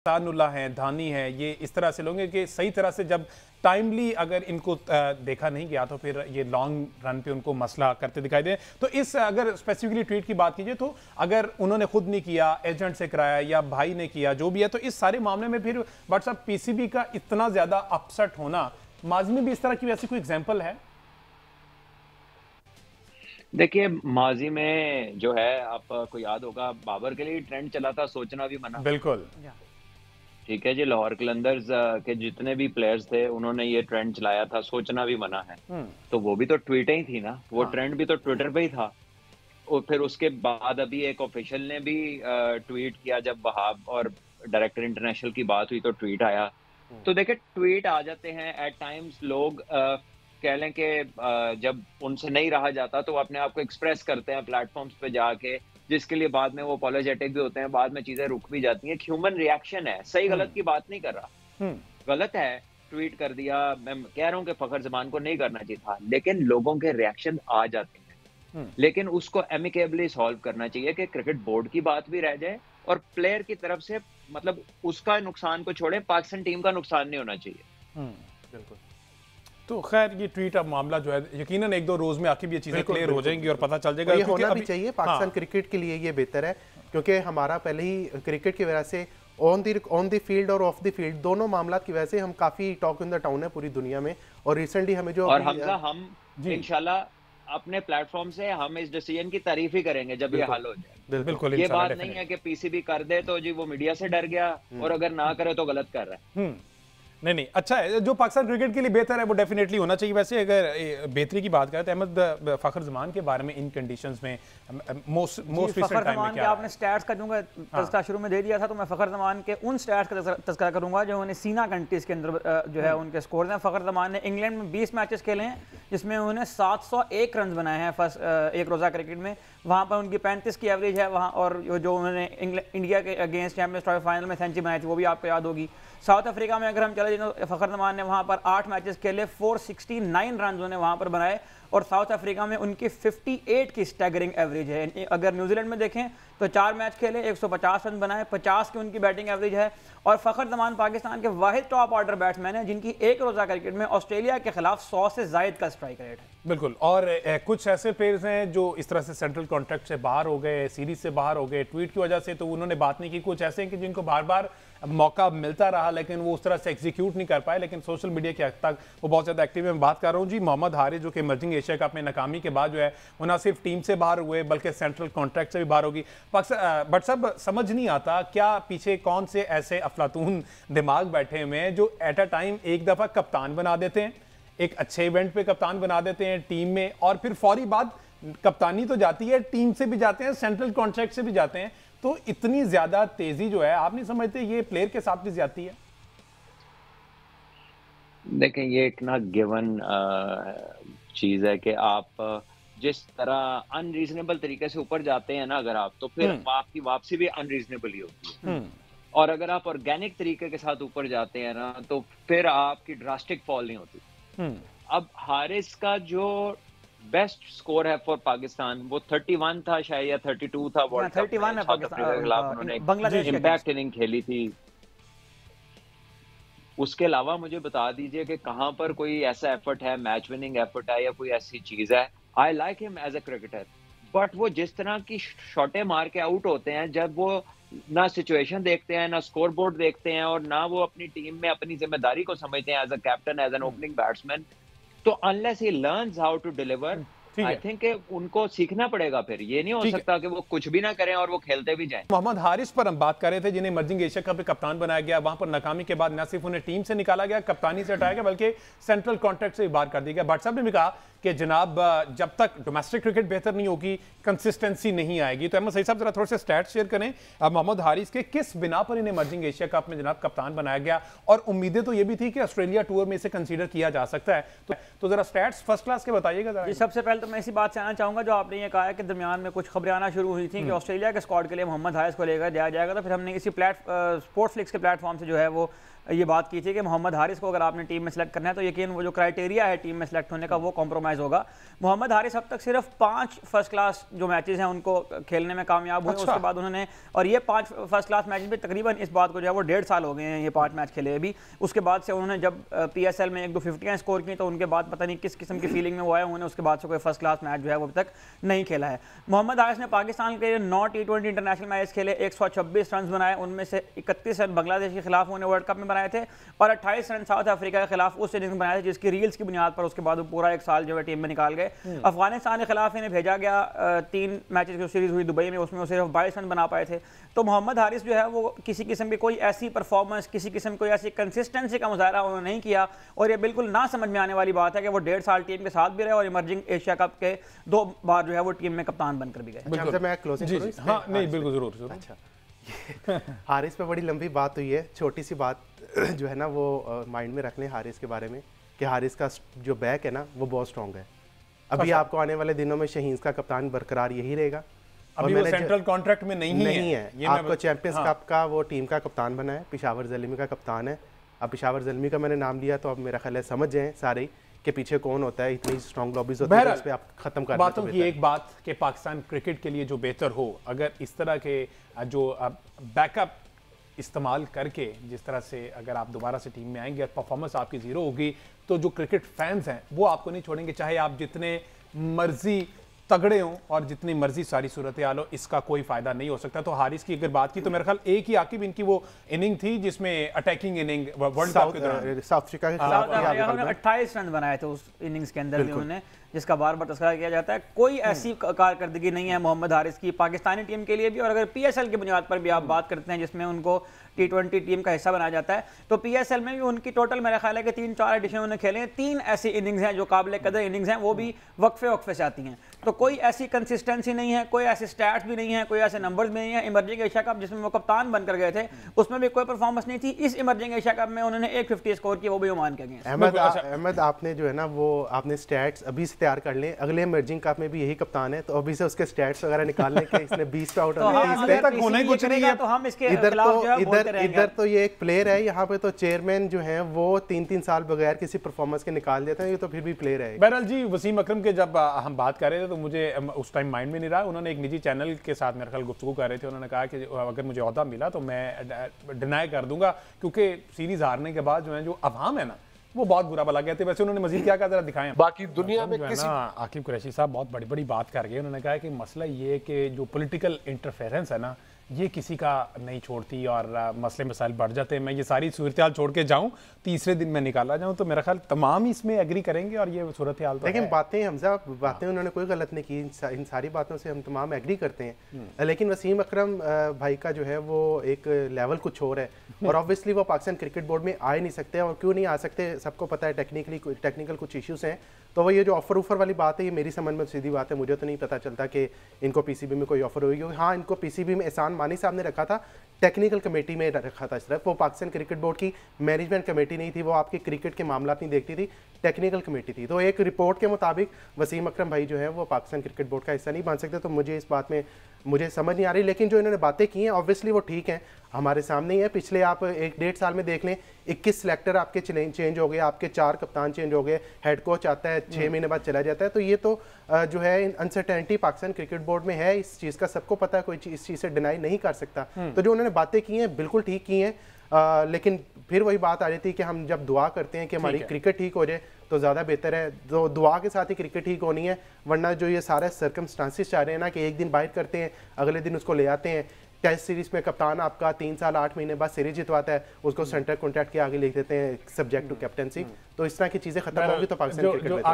सानुल्लाह हैं, धानी है, ये इस तरह से लोग हैं कि सही तरह से जब टाइमली अगर इनको देखा नहीं गया तो फिर ये लॉन्ग रन पे उनको मसला करते दिखाई दे। तो इस अगर स्पेसिफिकली ट्वीट की बात कीजिए तो अगर उन्होंने खुद नहीं किया, एजेंट से कराया या भाई ने किया, जो भी है, तो इस सारे मामले में फिर व्हाट्सएप पीसीबी का इतना ज्यादा अपसेट होना, माजी में भी इस तरह की वैसी कोई एग्जाम्पल है? देखिए, माजी में जो है आपको याद होगा बाबर के लिए ट्रेंड चला था सोचना भी मना। बिल्कुल। ठीक है जी, लाहौर कलंदर्स के जितने भी प्लेयर्स थे उन्होंने ये ट्रेंड चलाया था, सोचना भी मना है। तो वो भी तो ट्वीटें ही थी ना, वो ट्रेंड भी तो ट्विटर पे ही था। और फिर उसके बाद अभी एक ऑफिशियल ने भी ट्वीट किया, जब वहाब और डायरेक्टर इंटरनेशनल की बात हुई तो ट्वीट आया। तो देखिए, ट्वीट आ जाते हैं एट टाइम्स, लोग कह लें कि जब उनसे नहीं रहा जाता तो वो अपने आप को एक्सप्रेस करते हैं प्लेटफॉर्म्स पे जाके, जिसके लिए बाद में वो अपोलोजेटिक भी होते हैं, बाद में चीजें रुक भी जाती हैं। ह्यूमन रिएक्शन है, सही गलत की बात नहीं कर रहा। गलत है, ट्वीट कर दिया, मैं कह रहा हूँ कि फखर जमान को नहीं करना चाहिए था, लेकिन लोगों के रिएक्शन आ जाते हैं। लेकिन उसको एमिकेबली सॉल्व करना चाहिए कि क्रिकेट बोर्ड की बात भी रह जाए और प्लेयर की तरफ से, मतलब उसका नुकसान को छोड़े, पाकिस्तान टीम का नुकसान नहीं होना चाहिए। बिल्कुल। तो खैर ये ट्वीट अब मामला जो है यकीनन एक दो रोज में आखिर ये चीजें क्लियर हो जाएंगी और पता चल जाएगा। ये होना भी चाहिए, पाकिस्तान क्रिकेट के लिए ये बेहतर है, क्योंकि हमारा पहले ही क्रिकेट की वजह से ऑन द फील्ड और ऑफ द फील्ड दोनों मामला की वजह से हम काफी टॉक इन द टाउन है पूरी दुनिया में। और रिसेंटली हमें जो और हमजा, हम इंशाल्लाह अपने प्लेटफॉर्म से हम इस डिसीजन की तारीफ ही करेंगे जब ये हल हो जाए। बिल्कुल, ये बात नहीं है कि पीसीबी कर दे तो जी वो मीडिया से डर गया, और अगर ना करे तो गलत कर रहा है। नहीं, अच्छा है, जो पाकिस्तान क्रिकेट के लिए बेहतर है वो डेफिनेटली होना चाहिए। वैसे अगर बेहतरी की बात करें तो अहमद, फखर जमान के बारे में इन कंडीशंस में मोस्ट रिसेंट टाइम में क्या आपने स्टैट्स का दूंगा तज़किरा शुरू में दे दिया था, तो मैं फखर जमान के उन स्टैट्स का तज़किरा करूंगा जो उन्हें सीना कंट्रीज के अंदर जो है उनके स्कोर हैं। फखर जमान ने इंग्लैंड में 20 मैचेस खेले हैं, जिसमें उन्होंने 701 रन बनाए हैं फर्स्ट एक रोज़ा क्रिकेट में। वहाँ पर उनकी 35 की एवरेज है वहाँ, और जो उन्होंने इंडिया के अगेंस्ट चैंपियंस ट्रॉफी फाइनल में सेंचुरी बनाई थी वो भी आपको याद होगी। साउथ अफ्रीका में अगर हम चले जाए तो फखर जमान ने वहाँ पर 8 मैचेस खेले, 469 रन उन्होंने वहाँ पर बनाए, और साउथ अफ्रीका में उनकी 58 की स्टैगरिंग एवरेज है। अगर न्यूजीलैंड में देखें तो 4 मैच खेले, 150 रन बनाए, 50 की उनकी बैटिंग एवरेज है। और फखर जमान पाकिस्तान के वाहिद टॉप ऑर्डर बैट्समैन हैं जिनकी एक रोज़ा क्रिकेट में ऑस्ट्रेलिया के खिलाफ 100 से ज़ायद का स्ट्राइक रेट है। बिल्कुल। और कुछ ऐसे प्लेयर्स हैं जो इस तरह से सेंट्रल कॉन्ट्रैक्ट से बाहर हो गए, सीरीज से बाहर हो गए ट्वीट की वजह से, तो उन्होंने बात नहीं की। कुछ ऐसे हैं कि जिनको बार बार मौका मिलता रहा लेकिन वो उस तरह से एग्जीक्यूट नहीं कर पाए, लेकिन सोशल मीडिया के हद तक वो बहुत ज़्यादा एक्टिव है। मैं बात कर रहा हूँ जी मोहम्मद हारिस, जो कि इमर्जिंग एशिया कप में नाकामी के बाद जो है वो ना सिर्फ टीम से बाहर हुए बल्कि सेंट्रल कॉन्ट्रैक्ट से भी बाहर होगी। बट सब समझ नहीं आता क्या पीछे कौन से ऐसे अफलातून दिमाग बैठे हुए हैं जो एट अ टाइम एक दफ़ा कप्तान बना देते हैं, एक अच्छे इवेंट पे कप्तान बना देते हैं टीम में, और फिर फौरी बाद कप्तानी तो जाती है, टीम से भी जाते हैं, सेंट्रल कॉन्ट्रैक्ट से भी जाते हैं। तो इतनी ज्यादा तेजी जो है, आप नहीं समझते ये प्लेयर के साथ भी ज्यादती है? देखें, ये एक ना गिवन चीज है कि आप जिस तरह अनरीजनेबल तरीके से ऊपर जाते हैं ना अगर आप, तो फिर आपकी वापसी भी अनरीजनेबल ही होती है। और अगर आप ऑर्गेनिक तरीके के साथ ऊपर जाते हैं ना, तो फिर आपकी ड्रास्टिक फॉल नहीं होती। अब हारिस का जो बेस्ट स्कोर है फॉर पाकिस्तान वो 31 था शायद, या 32 था वर्ल्ड कप में साउथ अफ्रीका के खिलाफ उन्होंने इंपैक्ट इनिंग खेली थी। उसके अलावा मुझे बता दीजिए कि कहां पर कोई ऐसा एफर्ट है, मैच विनिंग एफर्ट है या कोई ऐसी चीज है। I like him as a cricketer, but वो जिस तरह की शॉटें मार के आउट होते हैं, जब वो ना सिचुएशन देखते हैं, ना स्कोर बोर्ड देखते हैं, और ना वो अपनी टीम में अपनी जिम्मेदारी को समझते हैं as a captain, as an opening batsman, तो unless he learns how to deliver, I think उनको सीखना पड़ेगा। फिर ये नहीं हो सकता कि वो कुछ भी ना करें और वो खेलते भी जाएं। मोहम्मद हारिस पर हम बात कर रहे थे, जिन्हें इमर्जिंग एशिया कप में कप्तान बनाया गया, वहां पर नाकामी के बाद न सिर्फ उन्हें टीम से निकाला गया, कप्तानी से हटाया गया, बल्कि सेंट्रल कॉन्ट्रैक्ट से भी बाहर कर दिया गया। भट्ट साहब ने भी कहा कि जनाब जब तक डोमेस्टिक क्रिकेट बेहतर नहीं होगी, कंसिस्टेंसी नहीं आएगी। तो अहमद सईद साहब जरा थोड़े से स्टैट्स शेयर करें मोहम्मद हारिस के, किस बिना पर इन्हें इमर्जिंग एशिया कप में जनाब कप्तान बनाया गया, और उम्मीदें तो ये भी थी कि ऑस्ट्रेलिया टूर में इसे कंसीडर किया जा सकता है। तो जरा स्टैट्स फर्स्ट क्लास के बताइएगा। सबसे पहले तो मैं इसी बात से आना चाहूँगा जो आपने ये कहा है कि दरमियान में कुछ खबरें आना शुरू हुई थी कि ऑस्ट्रेलिया के स्क्वाड के लिए मोहम्मद हारिस को लेकर जाया जाएगा, तो फिर हमने इसी स्पोर्ट्स फ्लिक्स के प्लेटफॉर्म से जो है वो ये बात की थी कि मोहम्मद हारिस को अगर आपने टीम में सेलेक्ट करना है तो यकीन वो जो क्राइटेरिया है टीम में सेलेक्ट होने का वो कॉम्प्रोमाइज़ होगा। मोहम्मद हारिस अब तक सिर्फ 5 फर्स्ट क्लास जो मैचेस हैं उनको खेलने में कामयाब हुए। उसके बाद उन्होंने, और ये 5 फर्स्ट क्लास मैचेस भी तकरीबन इस बात को जो है वो 1.5 साल हो गए हैं ये 5 मैच खेले अभी। उसके बाद से उन्होंने जब PSL में 1-2 50 स्कोर की तो उनके बाद पता नहीं किस किस्म की फीलिंग में वो आए, उन्होंने उसके बाद से कोई फर्स्ट क्लास मैच जो है वो अभी तक नहीं खेला है। मोहम्मद हारिस ने पाकिस्तान के 9 T20 इंटरनेशनल मैच खेले, 126 रन बनाए, उनमें से 31 रन बांग्लादेश के खिलाफ उन्होंने वर्ल्ड कप में बनाए थे और 28 रन साउथ अफ्रीका के खिलाफ उस इनिंग्स बनाए थे जिसकी रील्स की बुनियाद पर उसके बाद वो पूरा 1 साल जो है टीम में निकाल गए। अफगानिस्तान के खिलाफ इन्हें भेजा गया, 3 मैचेस की सीरीज हुई दुबई में, उसमें वो सिर्फ 22 रन बना पाए थे। तो मोहम्मद हारिस जो है वो किसी किस्म की कोई ऐसी परफॉर्मेंस, किसी किस्म कोई ऐसी कंसिस्टेंसी का मुजाहरा उन्होंने नहीं किया और ये बिल्कुल ना समझ में आने वाली बात है कि वो 1.5 साल टीम के साथ भी रहे और इमर्जिंग एशिया कप के 2 बार जो है वो टीम में कप्तान बनकर भी गए। मैं क्लोजिंग करूं इसमें? हाँ, नहीं बिल्कुल जरूर। अच्छा हारिस पे बड़ी लंबी बात हुई है, छोटी सी बात जो है ना वो माइंड में रख लें हारिस के बारे में कि हारिस का जो बैक है ना वो बहुत स्ट्रॉन्ग है। अभी आपको आने वाले दिनों में शहीन का कप्तान बरकरार यही रहेगा। अभी वो सेंट्रल कॉन्ट्रैक्ट में नहीं है। आपको चैंपियंस कप का वो टीम का कप्तान बना है, पेशावर ज़ल्मी का कप्तान है। अब पेशावर ज़ल्मी का मैंने नाम लिया तो अब मेरा ख्याल है समझ जाएं सारे के पीछे कौन होता है। इतनी स्ट्रॉन्ग लॉबीज होती है, उस पे आप खत्म कर बातों की एक बात कि पाकिस्तान क्रिकेट के लिए जो बेहतर हो, अगर इस तरह के जो बैकअप इस्तेमाल करके जिस तरह से अगर आप दोबारा से टीम में आएंगे और परफॉर्मेंस आपकी जीरो होगी तो जो क्रिकेट फैंस हैं वो आपको नहीं छोड़ेंगे, चाहे आप जितने मर्जी तगड़े हों और जितनी मर्जी सारी सूरत हाल हो, इसका कोई फायदा नहीं हो सकता। तो हारिस की अगर बात की तो मेरे ख्याल एक ही आकिब इनकी वो इनिंग थी जिसमें अटैकिंग इनिंग वर्ल्ड कप के दौरान साउथ अफ्रीका के खिलाफ 28 रन बनाए थे उस इनिंग्स के अंदर भी उन्होंने, जिसका बार बार तस्करा किया जाता है। कोई ऐसी कारकर्दगी नहीं है मोहम्मद हारिस की पाकिस्तानी टीम के लिए भी, और अगर PSL की बुनियाद पर भी आप बात करते हैं जिसमें उनको T20 टीम का हिस्सा बनाया जाता है तो PSL में भी उनकी टोटल मेरा ख्याल है कि 3-4 एडिशन उन्होंने खेले हैं। 3 ऐसी इनिंग्स हैं जो काबिल कदर इनिंग्स हैं, वो भी वक्फे से आती हैं। तो कोई ऐसी कंसिस्टेंसी नहीं है, कोई ऐसे स्टैट्स भी नहीं है, कोई ऐसे नंबर्स भी नहीं है। इमर्जिंग एशिया कप जिसमें वो कप्तान बनकर गए थे उसमें भी कोई परफॉर्मेंस नहीं थी। इस इमर्जिंग एशिया कप में उन्होंने 150 स्कोर किया, वो भी ओमान के अगेंस्ट। अहमद आपने जो है ना वो आपने स्टैट्स अभी से तैयार कर लें, अगले इमर्जिंग कप में भी यही कप्तान है तो अभी से उसके स्टैट्स वगैरह निकालने के इसने 20 पे आउट इधर तो ये एक प्लेयर है, यहाँ पे तो चेयरमैन जो है वो 3-3 साल बगैर किसी परफॉर्मेंस के निकाल देते हैं, ये तो फिर भी प्लेयर है। बहरहाल जी, वसीम अकरम के जब हम बात कर रहे थे तो मुझे उस टाइम माइंड में नहीं रहा, उन्होंने एक निजी चैनल के साथ मेरे ख्याल गुफ्तगू कर रहे थे। उन्होंने कहा कि अगर मुझे ओहदा मिला तो मैं डिनाई कर दूंगा क्योंकि सीरीज हारने के बाद जो है जो अवाम है ना वो बहुत बुरा भला कहते हैं। वैसे उन्होंने मजीद क्या कहा जरा दिखाएं। बाकी दुनिया में किसी आकिब कुरैशी साहब बहुत बड़ी बड़ी बात कर गए। उन्होंने कहा कि मसला ये है कि जो पॉलिटिकल इंटरफेरेंस है ना ये किसी का नहीं छोड़ती और मसले मसाइल बढ़ जाते हैं। मैं ये सारी सूरत हाल छोड़ के जाऊँ, तीसरे दिन मैं निकाला जाऊँ तो मेरा ख्याल तमाम इसमें एग्री करेंगे और ये सूरत हाल तो लेकिन बातें हमजा बातें उन्होंने कोई गलत नहीं की, इन सारी बातों से हम तमाम एग्री करते हैं। लेकिन वसीम अकरम भाई का जो है वो एक लेवल कुछ और है और ऑब्वियसली वो पाकिस्तान क्रिकेट बोर्ड में आ ही नहीं सकते। और क्यों नहीं आ सकते सबको पता है, टेक्निकल कुछ इश्यूज हैं। तो वो ये जो ऑफर ऊफर वाली बात है ये मेरी समझ में सीधी बात है, मुझे तो नहीं पता चलता कि इनको PCB में कोई ऑफर हुई। हाँ, इनको PCB में एहसान मानी साहब ने रखा था, टेक्निकल कमेटी में रखा था। सिर्फ वो पाकिस्तान क्रिकेट बोर्ड की मैनेजमेंट कमेटी नहीं थी, वो आपकी क्रिकेट के मामला नहीं देखती थी, टेक्निकल कमेटी थी। तो एक रिपोर्ट के मुताबिक वसीम अकरम भाई जो है वो पाकिस्तान क्रिकेट बोर्ड का हिस्सा नहीं बन सकते। तो मुझे इस बात में मुझे समझ नहीं आ रही, लेकिन जो इन्होंने बातें की हैं ऑब्वियसली वो ठीक हैं, हमारे सामने ही है। पिछले आप 1-1.5 साल में देख लें 21 सिलेक्टर आपके चेंज हो गए, आपके 4 कप्तान चेंज हो गए, हेड कोच आता है 6 महीने बाद चला जाता है। तो ये तो जो है अनसर्टेनिटी पाकिस्तान क्रिकेट बोर्ड में है, इस चीज़ का सबको पता है, कोई इस चीज़ से डिनाई नहीं कर सकता। तो जो उन्होंने बातें की हैं बिल्कुल ठीक की हैं, लेकिन फिर वही बात आ जाती है कि हम जब दुआ करते हैं कि हमारी क्रिकेट ठीक हो जाए तो ज़्यादा बेहतर है। तो दुआ के साथ ही क्रिकेट ठीक होनी है, वरना जो ये सारे सर्कमस्टांसिस चाह रहे हैं ना कि एक दिन बाहर करते हैं अगले दिन उसको ले आते हैं। टेस्ट सीरीज में कप्तान आपका 3 साल 8 महीने बाद सीरीज जितवाता है, उसको सेंटर कॉन्ट्रैक्ट के आगे लिख देते हैं सब्जेक्ट टू कैप्टेंसी। तो इस तरह की चीज़ें खत्म होगी तो पाकिस्तान क्रिकेट